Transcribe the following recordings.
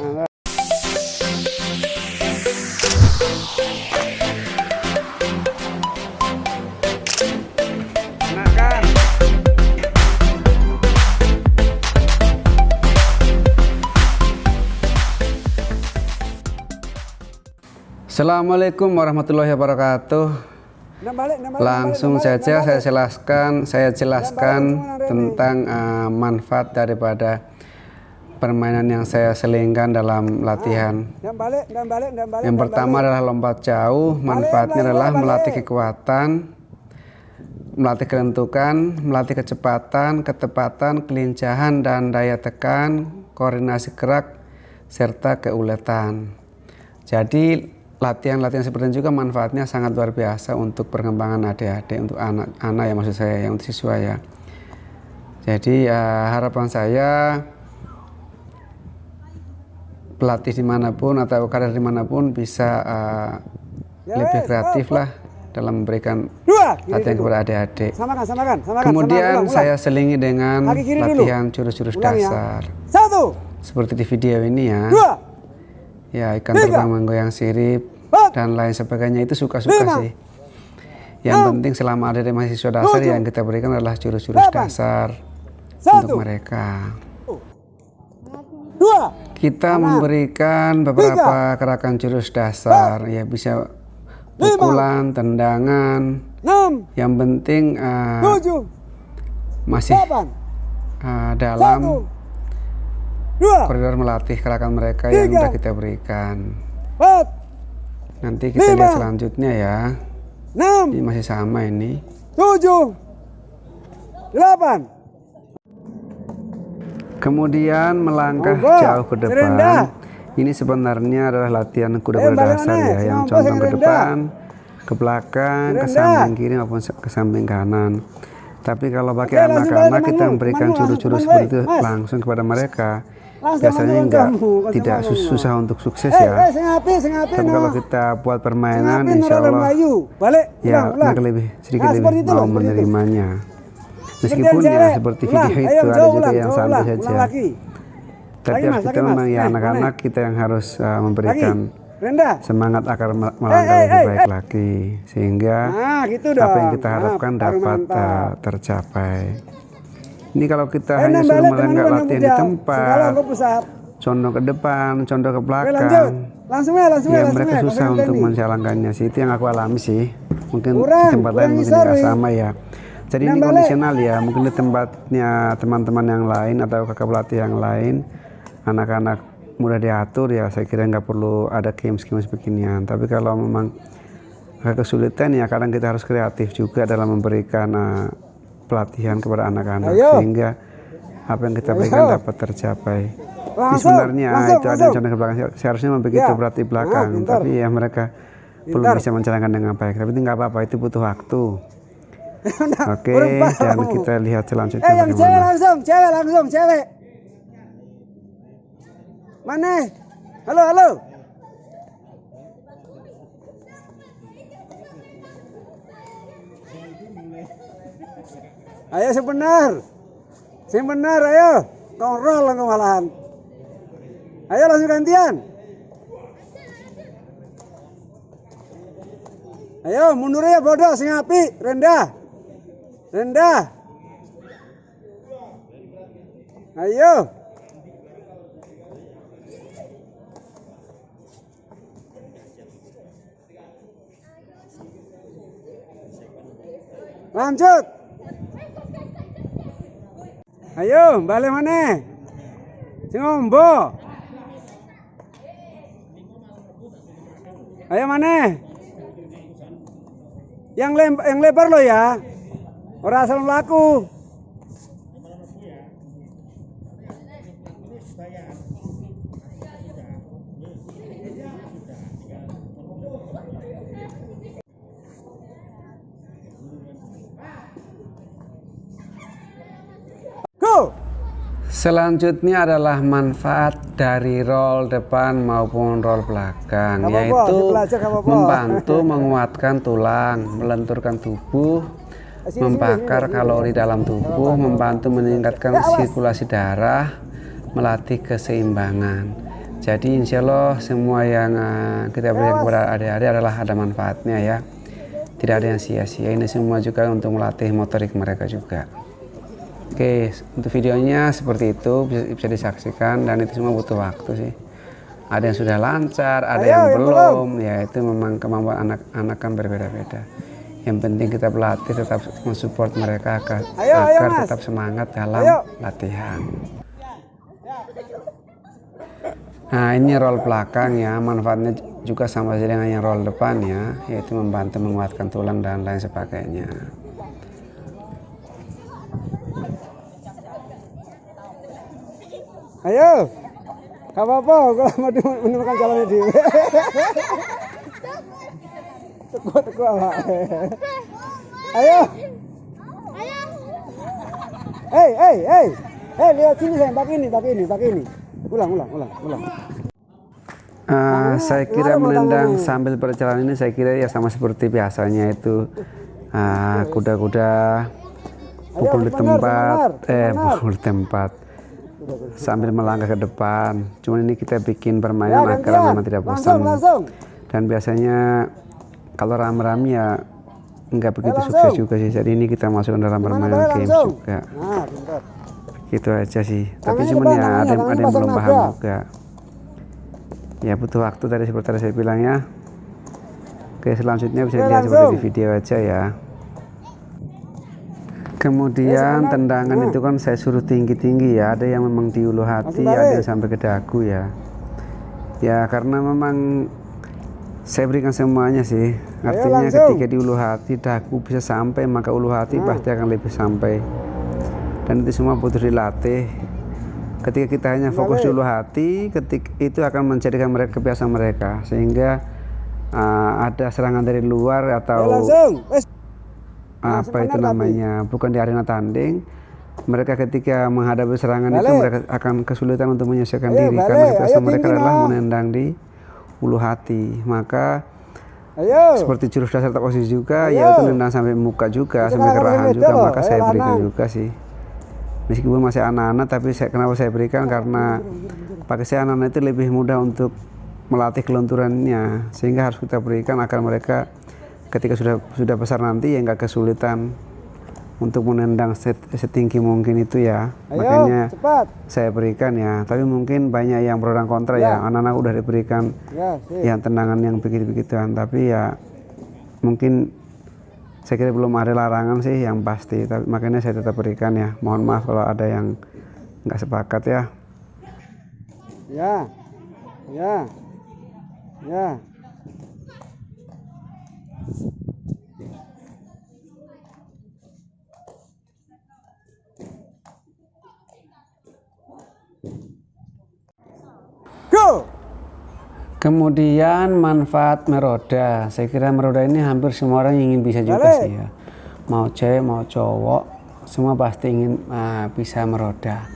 Assalamualaikum warahmatullahi wabarakatuh. Langsung saja saya jelaskan tentang manfaat daripada permainan yang saya selingkan dalam latihan. Yang pertama adalah lompat jauh. Manfaatnya adalah melatih kekuatan, melatih kelentukan, melatih kecepatan, ketepatan, kelincahan, dan daya tekan, koordinasi gerak, serta keuletan. Jadi latihan-latihan seperti ini juga manfaatnya sangat luar biasa untuk perkembangan adik-adik, untuk anak-anak ya, maksud saya ya, untuk siswa ya. Jadi harapan saya pelatih dimanapun atau kader dimanapun bisa lebih kreatif lah dalam memberikan latihan kepada adik-adik. Kemudian saya selingi dengan latihan jurus-jurus dasar seperti di video ini ya. Ya, ikan terbang menggoyang sirip dan lain sebagainya, itu suka-suka sih. Yang penting selama ada di mahasiswa dasar yang kita berikan adalah jurus-jurus dasar untuk mereka. Kita memberikan beberapa gerakan jurus dasar, ya bisa pukulan, tendangan. Yang penting masih dalam koridor melatih gerakan mereka yang sudah kita berikan. Nanti kita lihat selanjutnya ya. Ini masih sama ini. 7, 8. Kemudian melangkah jauh ke depan. Ini sebenarnya adalah latihan kuda berdasar ya, yang condong ke depan, ke belakang, ke samping kiri maupun ke samping kanan. Tapi kalau pakai anak-anak kita memberikan jurus-jurus seperti itu langsung kepada mereka, biasanya tidak susah untuk sukses ya. Tapi kalau kita buat permainan, insya Allah ya mereka sedikit lebih mau menerimanya. Meskipun ya seperti video itu ada juga yang santai saja. Tapi kita memang ya anak-anak kita yang harus memberikan semangat agar melangkah lebih baik lagi, sehingga apa yang kita harapkan dapat tercapai. Ini kalau kita hanya suruh melangkah latihan di tempat, condong ke depan, condong ke belakang, ya mereka susah untuk menjalankannya sih. Itu yang aku alami sih. Mungkin di tempat lain mungkin nggak sama ya. Jadi ini kondisional ya. Mungkin di tempatnya teman-teman yang lain atau kakak pelatih yang lain, anak-anak mudah diatur ya. Saya kira nggak perlu ada games-games beginian. Tapi kalau memang agak kesulitan ya, kadang kita harus kreatif juga dalam memberikan pelatihan kepada anak-anak, sehingga apa yang kita berikan dapat tercapai. Ini sebenarnya itu ada contoh ke belakang, seharusnya begitu berarti belakang, tapi ya mereka belum bisa menjalankan dengan baik. Tapi itu nggak apa-apa, itu butuh waktu. Oke, dan kita lihat selanjutnya bagaimana. Langsung cewek. Mana? Halo. Ayo sebenar, ayo. Kontrol lah malahan. Ayo langsung gantian. Ayo mundur ya bodoh, sing api, rendah. Ayo. Lanjut. Ayo, balik mana? Sing ombo. Ayo mana? Yang lebar lo ya. Ora asal mlaku. Selanjutnya adalah manfaat dari roll depan maupun roll belakang, yaitu membantu menguatkan tulang, melenturkan tubuh, membakar kalori dalam tubuh, membantu meningkatkan sirkulasi darah, melatih keseimbangan. Jadi insya Allah semua yang kita berikan kepada adik-adik adalah ada manfaatnya ya. Tidak ada yang sia-sia, ini semua juga untuk melatih motorik mereka juga. Oke, untuk videonya seperti itu bisa disaksikan, dan itu semua butuh waktu sih. Ada yang sudah lancar, ada yang belum, ya itu memang kemampuan anak-anak kan berbeda-beda. Yang penting kita pelatih tetap mensupport mereka agar tetap semangat dalam latihan. Nah, ini roll belakang ya, manfaatnya juga sama saja dengan yang roll depan ya, yaitu membantu menguatkan tulang dan lain sebagainya. Ayo, gak apa-apa kalau mau menemukan jalannya di. Teko lah. Ayo. Lihat sini sayang, pakai ini. Ulang. Saya kira menendang sambil berjalan ini saya kira ya sama seperti biasanya itu kuda-kuda pukul di tempat sambil melangkah ke depan. Cuman ini kita bikin permainan agar memang tidak bosan. Dan biasanya kalau rame-rame ya nggak begitu sukses juga sih. Jadi ini kita masukkan dalam permainan games juga. Gitu aja sih. Tapi cuman ya ada yang belum paham juga. Ya butuh waktu tadi seperti tadi saya bilang ya. Oke, selanjutnya bisa dilihat seperti di video aja ya. Kemudian tendangan itu kan saya suruh tinggi-tinggi ya. Ada yang memang di ulu hati, ada yang sampai ke dagu ya. Ya karena memang saya berikan semuanya sih. Artinya ketika di ulu hati dagu bisa sampai, maka ulu hati pasti akan lebih sampai. Dan itu semua butuh dilatih. Ketika kita hanya fokus di ulu hati, ketika itu akan menjadikan mereka kebiasaan mereka, sehingga ada serangan dari luar atau apa itu namanya, bukan di arena tanding, mereka ketika menghadapi serangan itu mereka akan kesulitan untuk menyesuaikan diri karena kebiasaan mereka adalah menendang di ulu hati. Maka seperti jurus dasar tak posisi juga, yaitu nendang sampai muka juga, sampai kerahan juga, maka saya berikan juga sih. Meskipun masih anak-anak, tapi kenapa saya berikan, karena pakai saya anak-anak itu lebih mudah untuk melatih kelenturannya, sehingga harus kita berikan agar mereka ketika sudah besar nanti ya nggak kesulitan untuk menendang setinggi mungkin itu ya. Makanya saya berikan ya. Tapi mungkin banyak yang pro dan kontra ya. Anak-anak udah diberikan yang tendangan yang begitu-begituan, tapi ya mungkin saya kira belum ada larangan sih yang pasti, tapi makanya saya tetap berikan ya. Mohon maaf kalau ada yang nggak sepakat ya. Ya. Go. Kemudian manfaat meroda, saya kira meroda ini hampir semua orang ingin bisa juga sih ya. Mau cewek mau cowok, semua pasti ingin bisa meroda.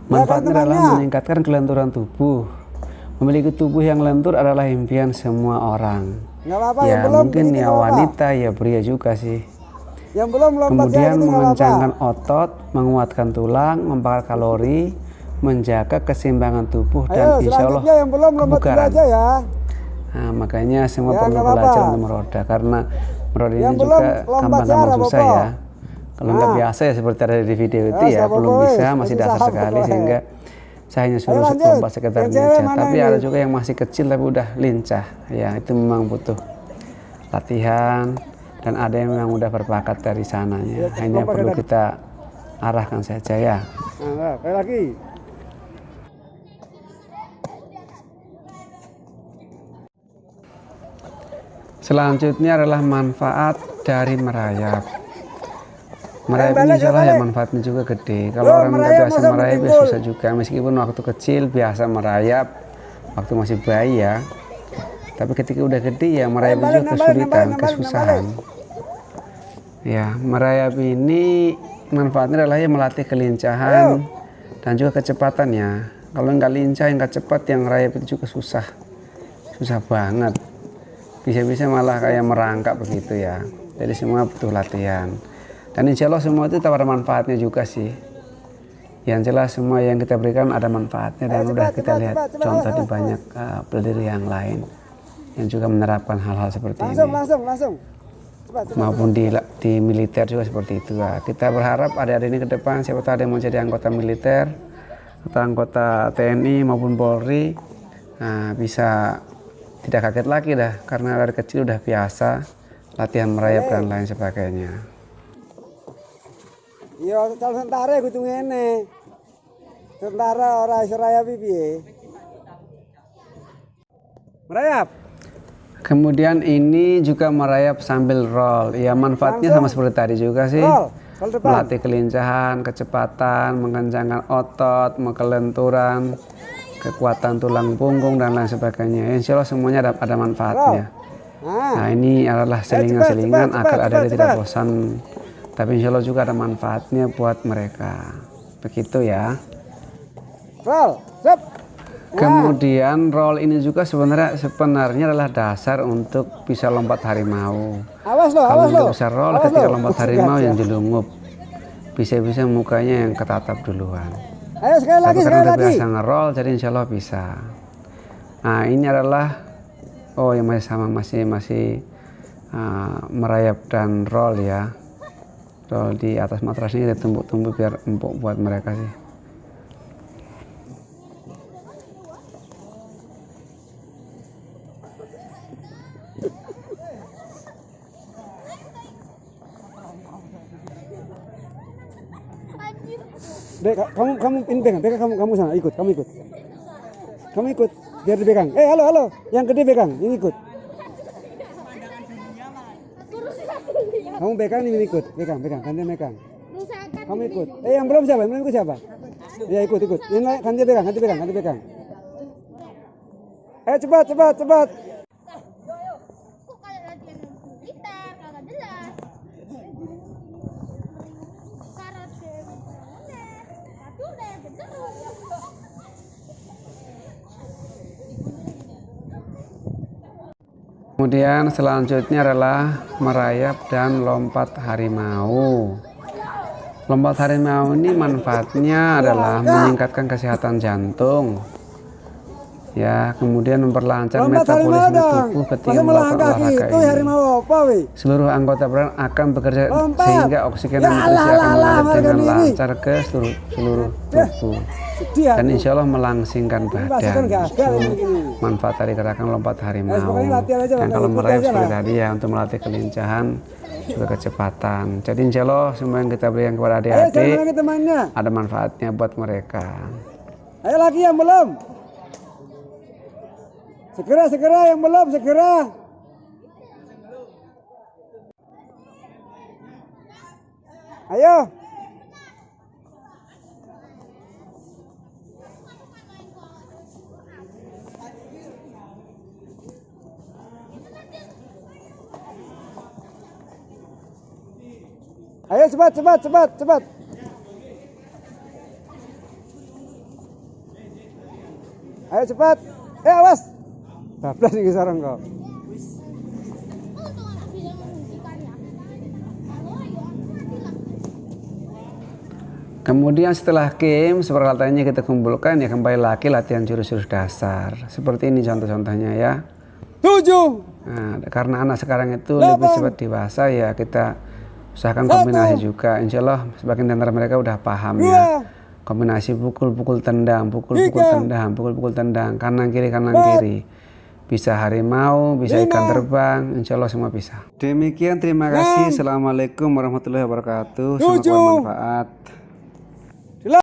Manfaatnya adalah meningkatkan kelenturan tubuh. Memiliki tubuh yang lentur adalah impian semua orang. Ya mungkin ya wanita ya pria juga sih. Kemudian mengencangkan otot, menguatkan tulang, membakar kalori, menjaga keseimbangan tubuh, dan insya Allah kebugaran. Nah, makanya semua perlu belajar untuk meroda, karena meroda ini juga gampang-gampang susah ya. Kalau nggak biasa ya seperti ada di video itu ya, belum bisa, masih dasar sekali, sehingga saya hanya suruh lompat sekitar meja. Tapi ada juga yang masih kecil tapi udah lincah ya, itu memang butuh latihan, dan ada yang memang udah berbakat dari sananya, hanya perlu kita arahkan saja ya. Nah, kayak lagi. Selanjutnya adalah manfaat dari merayap. Merayap ini salah ya, manfaatnya juga gede. Kalau orang nggak biasa merayap ya susah juga. Meskipun waktu kecil biasa merayap, waktu masih bayi ya. Tapi ketika udah gede ya merayap itu kesulitan, kesusahan. Ya, merayap ini manfaatnya adalah ya melatih kelincahan dan juga kecepatannya. Kalau nggak lincah, nggak cepat, yang merayap itu juga susah banget. Bisa-bisa malah kayak merangkak begitu ya. Jadi semua butuh latihan. Dan insya Allah semua itu ada manfaatnya juga sih. Yang jelas semua yang kita berikan ada manfaatnya dan udah kita lihat contoh di banyak pendiri yang lain yang juga menerapkan hal-hal seperti ini. Langsung. Maupun di militer juga seperti itu ya. Kita berharap adik-adik ini ke depan siapa tahu ada yang mau jadi anggota militer atau anggota TNI maupun Polri, bisa tidak kaget lagi dah karena dari kecil udah biasa latihan merayap dan lain sebagainya. Iya, kalau tentara kudu ngene. Tentara ora iso rayap piye. Merayap. Kemudian ini juga merayap sambil roll. Ya manfaatnya sama seperti tadi juga sih. Melatih kelincahan, kecepatan, mengencangkan otot, kelenturan, kekuatan tulang punggung dan lain sebagainya. Insya Allah semuanya ada manfaatnya. Nah ini adalah selingan-selingan agar adik-adik tidak bosan. Tapi insya Allah juga ada manfaatnya buat mereka. Begitu ya. Roll, stop. Kemudian roll ini juga sebenarnya adalah dasar untuk bisa lompat harimau. Kalau nggak bisa roll ketika lompat harimau yang jelungup, bisa-bisa mukanya yang ketatap duluan. Ayo sekali lagi. Karena udah biasa nge-roll, jadi insya Allah bisa. Nah ini adalah yang masih sama masih merayap dan roll ya. Roll di atas matras ini kita tumbuk-tumbuk biar empuk buat mereka sih. Dek, kamu ini pegang kamu sana kamu ikut biar dipegang. Halo, yang gede pegang, ini ikut. Kamu pegang ini ikut, pegang, gantian pegang. Kamu ikut. Yang belum ikut siapa? Ya ikut. Ini ganti pegang. Cepat. Kemudian selanjutnya adalah merayap dan lompat harimau. Lompat harimau ini manfaatnya adalah meningkatkan kesehatan jantung. Ya, kemudian memperlancar metabolisme tubuh ketika melakukan olahraga ini. Seluruh anggota badan akan bekerja sehingga oksigen dan nutrisi akan mengalir dengan lancar ke seluruh tubuh. Dan insya Allah melangsingkan badan. Manfaat dari gerakan lompat harimau. Dan kalau merayap seperti tadi ya untuk melatih kelincahan juga kecepatan. Jadi insya Allah semua yang kita berikan kepada adik-adik ada manfaatnya buat mereka. Ayo lagi yang belum. Segera yang belum segera. Ayo. Ayo cepat. Ayo cepat. Awas. Bablas iki sareng kok. Kemudian setelah game peralatannya kita kumpulkan ya kembali lagi latihan jurus-jurus dasar. Seperti ini contoh-contohnya ya. 7. Nah, karena anak sekarang itu lebih cepat dewasa ya kita usahakan kombinasi juga. Insya Allah sebagian dari mereka udah paham ya. Kombinasi pukul-pukul tendang, pukul-pukul tendang, kanan kiri. Bisa harimau, bisa ikan terbang, insya Allah semua bisa. Demikian, terima kasih. Assalamualaikum warahmatullahi wabarakatuh. Semoga bermanfaat.